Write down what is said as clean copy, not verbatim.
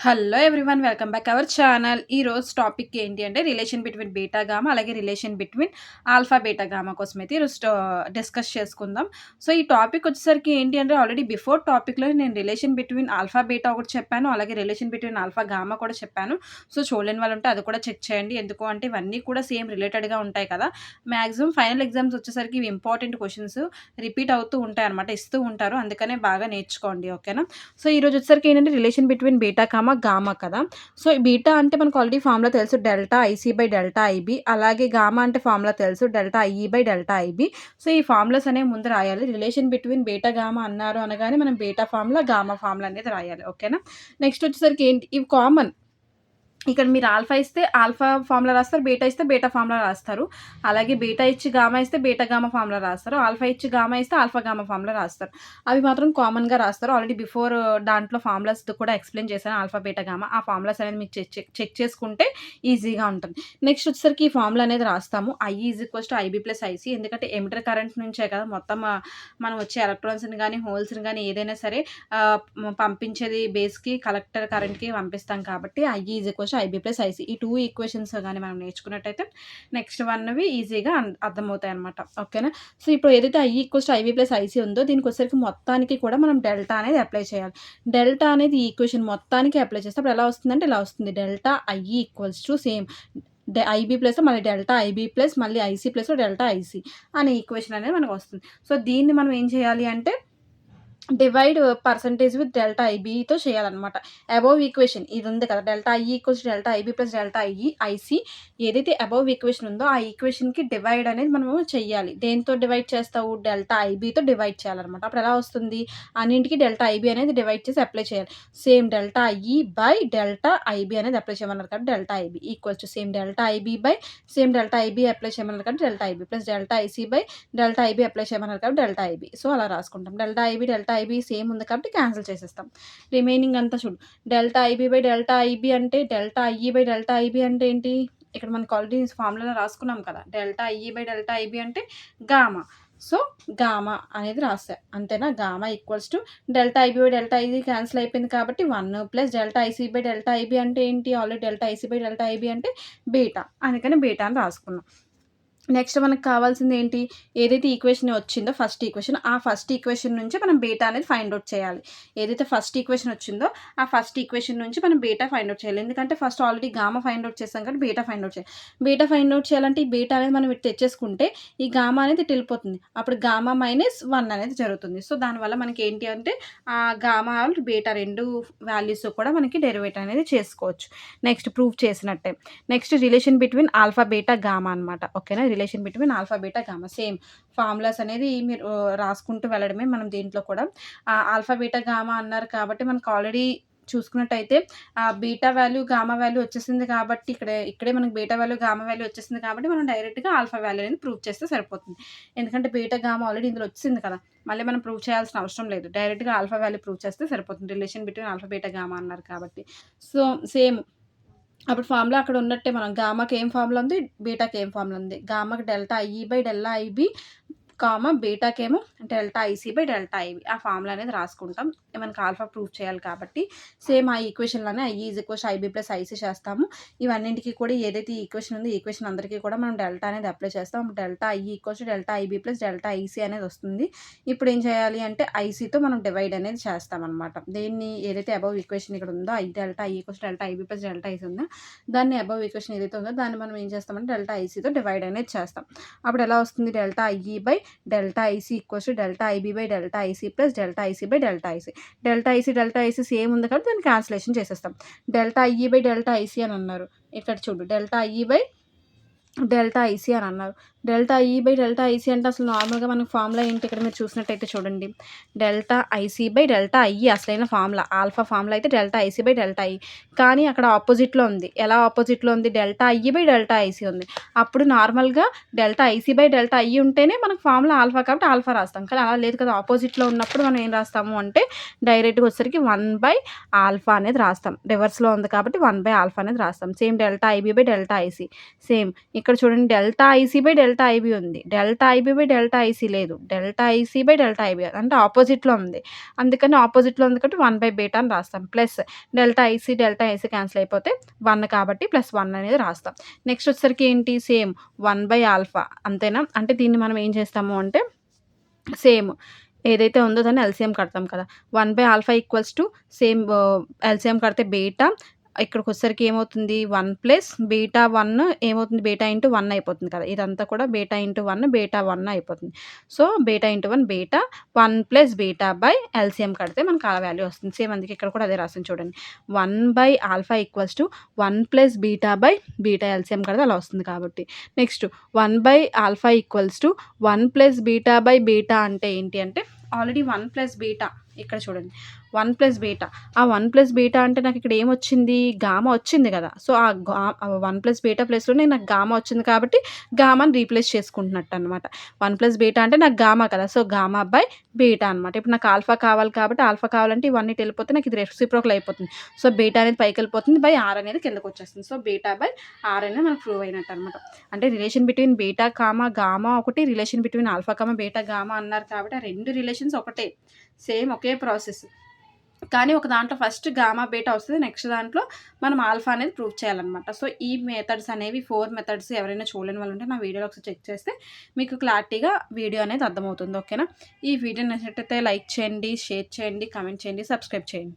Hello everyone welcome back our channel. ఈరోజు topic ఏంటి అంటే రిలేషన్ బిట్వీన్ బీటా గామా అలాగే relation between alpha beta gamma కోసం అయితే ఈరోజు డిస్కస్ చేసుకుందాం. సో ఈ టాపిక్ వచ్చేసరికి ఏంటి అంటే ఆల్రెడీ బిఫోర్ టాపిక్లో నేను రిలేషన్ బిట్వీన్ ఆల్ఫా బీటా ఒకటి చెప్పాను, అలాగే రిలేషన్ బిట్వీన్ ఆల్ఫా గామా కూడా చెప్పాను. సో చూడలేని వాళ్ళు ఉంటే అది కూడా చెక్ చేయండి. ఎందుకు అంటే ఇవన్నీ కూడా సేమ్ రిలేటెడ్గా ఉంటాయి కదా. మ్యాక్సిమం ఫైనల్ ఎగ్జామ్స్ వచ్చేసరికి ఇవి ఇంపార్టెంట్ క్వశ్చన్స్ రిపీట్ అవుతూ ఉంటాయి అనమాట, ఇస్తూ ఉంటారు. అందుకనే బాగా నేర్చుకోండి, ఓకేనా. సో ఈరోజు వచ్చేసరికి ఏంటంటే రిలేషన్ బిట్వీన్ బీటా గామా కదా. సో బీటా అంటే మనకు ఆల్రెడీ ఫార్ములా తెలుసు, delta IC by delta IB. అలాగే గామా అంటే ఫార్ములా తెలుసు, delta IE by delta IB. So ఈ ఫార్ములాస్ అనేవి ముందు రాయాలి. రిలేషన్ బిట్వీన్ బీటా గామా అన్నారు అనగానే మనం బీటా ఫార్ములా గామా ఫార్ములా అనేది రాయాలి, ఓకేనా. నెక్స్ట్ వచ్చేసరికి ఏంటి, ఇవి కామన్. ఇక్కడ మీరు ఆల్ఫా ఇస్తే ఆల్ఫా ఫార్ములా రాస్తారు, బీటా ఇస్తే బీటా ఫార్ములా రాస్తారు. అలాగే బీటా ఇచ్చి గామా ఇస్తే బీటా గామా ఫార్ములా రాస్తారు. ఆల్ఫా ఇచ్చి గామా ఇస్తే ఆల్ఫా గామా ఫార్ములా రాస్తారు. అవి మాత్రం కామన్గా రాస్తారు. ఆల్రెడీ బిఫోర్ దాంట్లో ఫార్ములాస్ కూడా ఎక్స్ప్లెయిన్ చేశాను, ఆల్ఫా బీటా గామా. ఆ ఫార్ములాస్ అనేది మీకు చెక్ చేసుకుంటే ఈజీగా ఉంటుంది. నెక్స్ట్ వచ్చేసరికి ఈ ఫార్ములా అనేది రాస్తాము, I is equals to IB plus IC. ఎందుకంటే ఎమిటర్ కరెంట్ నుంచే కదా మొత్తం మనం వచ్చే ఎలక్ట్రాన్స్ని కానీ హోల్స్ని కానీ ఏదైనా సరే పంపించేది బేస్కి కలెక్టర్ కరెంట్కి పంపిస్తాం. కాబట్టి I is equals IB plus IC. ఈ టూ ఈక్వేషన్స్ కానీ మనం నేర్చుకున్నట్టయితే నెక్స్ట్ వన్వి ఈజీగా అర్థమవుతాయి అనమాట, ఓకేనా. సో ఇప్పుడు ఏదైతే I equals to IB plus IC ఉందో దీనికి వచ్చేసరికి మొత్తానికి కూడా మనం డెల్టా అనేది అప్లై చేయాలి. డెల్టా అనేది ఈ ఈక్వేషన్ మొత్తానికి అప్లై చేస్తే అప్పుడు ఎలా వస్తుందంటే ఇలా వస్తుంది, delta I equals to same IB plus మళ్ళీ డెల్టా ఐబీ ప్లస్ మళ్ళీ ఐసీ ప్లస్ డెల్టా ఐసీ అనే ఈక్వేషన్ అనేది మనకు వస్తుంది. సో దీన్ని మనం ఏం చేయాలి అంటే డివైడ్ పర్సంటేజ్ విత్ డెల్టా ఐబీతో చేయాలన్నమాట. అబోవ్ ఈక్వేషన్ ఇది ఉంది కదా, delta I equals delta IB plus delta IC. ఏదైతే అబోవ్ ఈక్వేషన్ ఉందో ఆ ఈక్వేషన్కి డివైడ్ అనేది మనము చెయ్యాలి. దేంతో డివైడ్ చేస్తావు, డెల్టా ఐబీతో డివైడ్ చేయాలన్నమాట. అప్పుడు ఎలా వస్తుంది, అన్నింటికి డెల్టా ఐబీ అనేది డివైడ్ చేసి అప్లై చేయాలి. Same delta IE by delta IB అనేది అప్లై చేయమన్నారు కాబట్టి delta IB equals to same delta IB by same delta IB apply చేయమన్నారు కాబట్టి delta IB plus delta IC by delta IB apply చేయమన్నారు కాబట్టి డెల్టా ఐబీ. సో అలా రాసుకుంటాం. Delta IB same ఉంది కాబట్టి క్యాన్సిల్ చేసేస్తాం. రిమైనింగ్ అంతా చూడు, delta IB by delta IB అంటే delta IE by delta IB అంటే ఏంటి, ఇక్కడ మనకు ఆల్రెడీ ఫార్ములాలో రాసుకున్నాం కదా, delta IE by delta IB అంటే గామా. సో గామా అనేది రాసా, అంతేనా. Gamma equals to delta IB by delta IB cancel అయిపోయింది కాబట్టి 1 plus delta IC by delta IB అంటే ఏంటి, already delta IC by delta IB అంటే బీటా, అందుకని బీటా అని రాసుకున్నాం. నెక్స్ట్ మనకు కావాల్సింది ఏంటి, ఏదైతే ఈక్వేషన్ వచ్చిందో ఫస్ట్ ఈక్వేషన్, ఆ ఫస్ట్ ఈక్వేషన్ నుంచి మనం బీటా అనేది ఫైండ్ అవుట్ చేయాలి. ఏదైతే ఫస్ట్ ఈక్వేషన్ వచ్చిందో ఆ ఫస్ట్ ఈక్వేషన్ నుంచి మనం బీటా ఫైండ్ అవుట్ చేయాలి. ఎందుకంటే first already gamma find out చేస్తాం కాబట్టి బీటా ఫైండ్ అవుట్ చేయాలి. బీటా ఫైండ్ అవుట్ చేయాలంటే ఈ బీటా అనేది మనం ఇటు తెచ్చేసుకుంటే ఈ గామా అనేది ఇటు వెళ్ళిపోతుంది. అప్పుడు గామా -1 అనేది జరుగుతుంది. సో దానివల్ల మనకి ఏంటి అంటే ఆ గామా బీటా రెండు వాల్యూస్ కూడా మనకి డెరివేట్ అనేది చేసుకోవచ్చు. నెక్స్ట్ ప్రూవ్ చేసినట్టే. Next relation between alpha beta gamma అనమాట, ఓకేనా. Relation between alpha beta gamma same formulas అనేది మీరు రాసుకుంటూ వెళ్ళడమే. మనం దీంట్లో కూడా ఆల్ఫా బీటా గామా అన్నారు కాబట్టి మనకు ఆల్రెడీ చూసుకున్నట్టయితే బీటా వాల్యూ గామా వాల్యూ వచ్చేసింది కాబట్టి ఇక్కడే మనకి బీటా వాల్యూ గామా వాల్యూ వచ్చేసింది కాబట్టి మనం డైరెక్ట్గా ఆల్ఫా వాల్యూ అనేది ప్రూవ్ చేస్తే సరిపోతుంది. ఎందుకంటే బీటా గామా ఆల్రెడీ ఇందులో వచ్చింది కదా, మళ్ళీ మనం ప్రూవ్ చేయాల్సిన అవసరం లేదు. డైరెక్ట్గా ఆల్ఫా వాల్యూ ప్రూవ్ చేస్తే సరిపోతుంది. Relation between alpha beta gamma అన్నారు కాబట్టి. సో సేమ్ అప్పుడు ఫార్ములా అక్కడ ఉన్నట్టే, మనం గామాకి ఏం ఫార్ములా ఉంది, బీటాకి ఏం ఫార్ములా ఉంది. గామాకి delta IE by delta IB బీటాకేమో delta IC by delta IB. ఆ ఫార్ములా అనేది రాసుకుంటాం. మనకి ఆల్ఫా ప్రూవ్ చేయాలి కాబట్టి సేమ్ ఆ ఈక్వేషన్లోనే IE is equals IB plus IC చేస్తాము. ఇవన్నింటికి కూడా ఏదైతే ఈక్వేషన్ ఉందో ఈక్వేషన్ అందరికీ కూడా మనం డెల్టా అనేది అప్లై చేస్తాం. Delta IE equals delta IB plus delta IC అనేది వస్తుంది. ఇప్పుడు ఏం చేయాలి అంటే ఐసీతో మనం డివైడ్ అనేది చేస్తామన్నమాట. దీన్ని ఏదైతే అబౌవ్ ఈక్వేషన్ ఇక్కడ ఉందో delta IE equals delta IB plus delta IC ఉందో దాన్ని అబౌవ్ ఈక్వేషన్ ఏదైతే ఉందో దాన్ని మనం ఏం చేస్తామంటే డెల్టా ఐసీతో డివైడ్ అనేది చేస్తాం. అప్పుడు ఎలా వస్తుంది, delta IE by delta IC equals to delta IB by delta IC plus delta IC by delta IC. Delta IC same ఉంది కాబట్టి దాన్ని క్యాన్సిలేషన్ చేసేస్తాం. Delta IE by delta IC అని అన్నారు, ఇక్కడ చూడు delta IE by delta IC అని అన్నారు. Delta IE by delta IC అంటే అసలు నార్మల్గా మనకు ఫార్ములా ఏంటి, ఇక్కడ మీరు చూసినట్టయితే చూడండి, delta IC by delta IE అసలైన ఫార్ములా. ఆల్ఫా ఫార్ములా అయితే delta IC by delta IE, కానీ అక్కడ ఆపోజిట్లో ఉంది. ఎలా ఆపోజిట్లో ఉంది, delta IE by delta IC ఉంది. అప్పుడు నార్మల్గా delta IC by delta IE ఉంటేనే మనకు ఫార్ములా ఆల్ఫా కాబట్టి ఆల్ఫా రాస్తాం. కానీ అలా లేదు కదా, ఆపోజిట్లో ఉన్నప్పుడు మనం ఏం రాస్తాము అంటే డైరెక్ట్గా వచ్చేసరికి 1 ఆల్ఫా అనేది రాస్తాం. రివర్స్లో ఉంది కాబట్టి 1 ఆల్ఫా అనేది రాస్తాం. Same delta IB by delta IC same ఇక్కడ చూడండి delta IC by delta IB ఉంది. Delta IB by delta IC లేదు. Delta IC by delta IB అంటే ఆపోజిట్‌లో ఉంది. అందుకని ఆపోజిట్‌లో ఉంది కాబట్టి 1/బీటా అని రాస్తాం. ప్లస్ డెల్టా ఐసీ క్యాన్సిల్ అయిపోతే 1 కాబట్టి +1 అనేది రాస్తాం. నెక్స్ట్ వచ్చేసరికి ఏంటి సేమ్ 1/ఆల్ఫా అంతేనా? అంటే దీన్ని మనం ఏం చేస్తాము అంటే సేమ్ ఏదైతే ఉందో దాన్ని ఎల్‌సీఎం కడతాం కదా! 1/ఆల్ఫా ఈక్వల్స్ టు సేమ్ ఎల్‌సీఎం కడితే బీటా ఇక్కడికొచ్చేసరికి ఏమవుతుంది 1 ప్లస్ బీటా 1 ఏమవుతుంది బీటా ఇంటూ 1 అయిపోతుంది కదా! ఇదంతా కూడా బీటా ఇంటూ 1 బీటా 1 అయిపోతుంది. So, beta into 1 beta 1 plus beta by LCM కడితే మనకు ఆ వాల్యూ వస్తుంది. సేమ్ అందుకే ఇక్కడ కూడా అదే రాసాను చూడండి. 1/ఆల్ఫా equals to 1 plus beta by beta LCM కడితే అలా వస్తుంది కాబట్టి. నెక్స్ట్ 1/ఆల్ఫా equals to 1 plus beta by beta అంటే ఏంటి అంటే ఆల్రెడీ 1 ప్లస్ బీటా ఇక్కడ చూడండి 1 ప్లస్ బీటా. ఆ 1 ప్లస్ బీటా అంటే నాకు ఇక్కడ ఏమొచ్చింది గామా వచ్చింది కదా! సో, ఆ 1 ప్లస్ బీటా ప్లేస్‌లోనే నాకు గామా వచ్చింది కాబట్టి గామాని రీప్లేస్ చేసుకుంటున్నట్టనమాట. 1 ప్లస్ బీటా అంటే నాకు గామా కదా! సో, గామా బై బీటా అనమాట. ఇప్పుడు నాకు ఆల్ఫా కావాలి కాబట్టి ఆల్ఫా కావాలంటే ఇవన్నీ ఇటు వెళ్ళిపోతే నాకు ఇది రెసిప్రోకల్ అయిపోతుంది. సో, బీటా అనేది పైకెళ్ళిపోతుంది బై ఆర్ అనేది కిందకొచ్చేస్తుంది. సో, బీటా బై ఆర్ అనేది మనకు ప్రూవ్ అయినట్టనమాట. అంటే రిలేషన్ బిట్వీన్ బీటా, గామా ఒకటి, relation between alpha, beta, gamma అన్నారు కాబట్టి ఆ 2 రిలేషన్స్ ఒకటే. సేమ్ ఒకే ప్రాసెస్. కానీ ఒక దాంట్లో ఫస్ట్ గామా బీటా వస్తది. నెక్స్ట్ దాంట్లో మనం ఆల్ఫా అనేది ప్రూవ్ చేయాలనమాట. సో, ఈ మెథడ్స్ అనేవి 4 మెథడ్స్ ఎవరైనా చూడలేని వాళ్ళు ఉంటే నా వీడియోలో ఒకసారి చెక్ చేస్తే మీకు క్లారిటీగా వీడియో అనేది అర్థమవుతుంది. ఓకేనా? ఈ వీడియో నచ్చినట్టయితే లైక్ చేయండి, షేర్ చేయండి, కామెంట్ చేయండి, సబ్స్క్రైబ్ చేయండి.